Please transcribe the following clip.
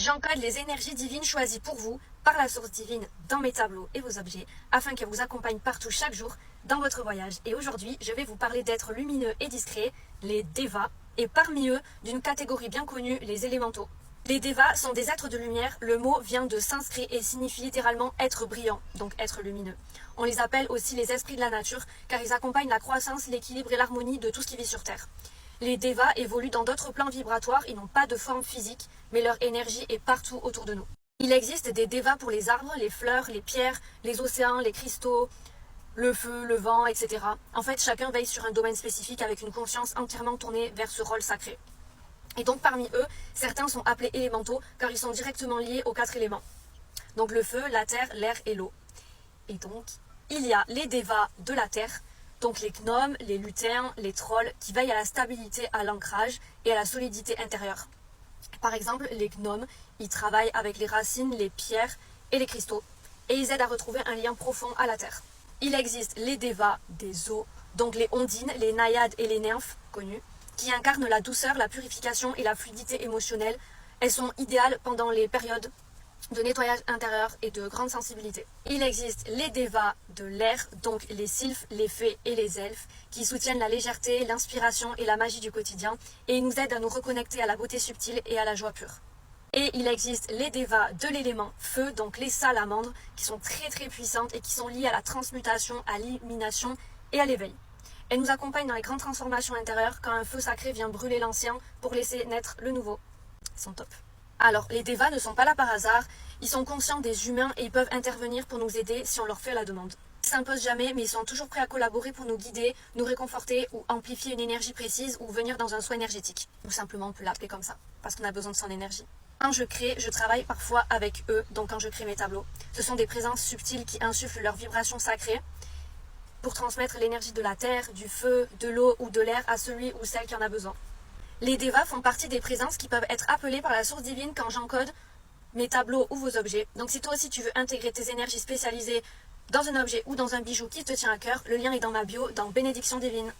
J'encode les énergies divines choisies pour vous par la source divine dans mes tableaux et vos objets afin qu'elles vous accompagnent partout chaque jour dans votre voyage. Et aujourd'hui, je vais vous parler d'êtres lumineux et discrets, les Devas, et parmi eux, d'une catégorie bien connue, les élémentaux. Les Devas sont des êtres de lumière, le mot vient de sanskrit et signifie littéralement être brillant, donc être lumineux. On les appelle aussi les esprits de la nature car ils accompagnent la croissance, l'équilibre et l'harmonie de tout ce qui vit sur Terre. Les Devas évoluent dans d'autres plans vibratoires, ils n'ont pas de forme physique, mais leur énergie est partout autour de nous. Il existe des Devas pour les arbres, les fleurs, les pierres, les océans, les cristaux, le feu, le vent, etc. En fait, chacun veille sur un domaine spécifique avec une conscience entièrement tournée vers ce rôle sacré. Et donc parmi eux, certains sont appelés élémentaux car ils sont directement liés aux 4 éléments. Donc le feu, la terre, l'air et l'eau. Et donc, il y a les Devas de la terre, donc les gnomes, les lutins, les trolls, qui veillent à la stabilité, à l'ancrage et à la solidité intérieure. Par exemple, les gnomes, ils travaillent avec les racines, les pierres et les cristaux, et ils aident à retrouver un lien profond à la terre. Il existe les Devas des eaux, donc les ondines, les naïades et les nymphes, connues, qui incarnent la douceur, la purification et la fluidité émotionnelle. Elles sont idéales pendant les périodes de nettoyage intérieur et de grande sensibilité. Il existe les Devas de l'air, donc les sylphes, les fées et les elfes, qui soutiennent la légèreté, l'inspiration et la magie du quotidien, et ils nous aident à nous reconnecter à la beauté subtile et à la joie pure. Et il existe les Devas de l'élément feu, donc les salamandres, qui sont très puissantes et qui sont liées à la transmutation, à l'illumination et à l'éveil. Elles nous accompagnent dans les grandes transformations intérieures quand un feu sacré vient brûler l'ancien pour laisser naître le nouveau. Ils sont top. Alors, les Devas ne sont pas là par hasard, ils sont conscients des humains et ils peuvent intervenir pour nous aider si on leur fait la demande. Ils ne s'imposent jamais, mais ils sont toujours prêts à collaborer pour nous guider, nous réconforter ou amplifier une énergie précise ou venir dans un soin énergétique. Ou simplement, on peut l'appeler comme ça, parce qu'on a besoin de son énergie. Quand je crée, je travaille parfois avec eux, donc quand je crée mes tableaux. Ce sont des présences subtiles qui insufflent leur vibration sacrée pour transmettre l'énergie de la terre, du feu, de l'eau ou de l'air à celui ou celle qui en a besoin. Les Devas font partie des présences qui peuvent être appelées par la source divine quand j'encode mes tableaux ou vos objets. Donc si toi aussi tu veux intégrer tes énergies spécialisées dans un objet ou dans un bijou qui te tient à cœur, le lien est dans ma bio dans Bénédiction divine.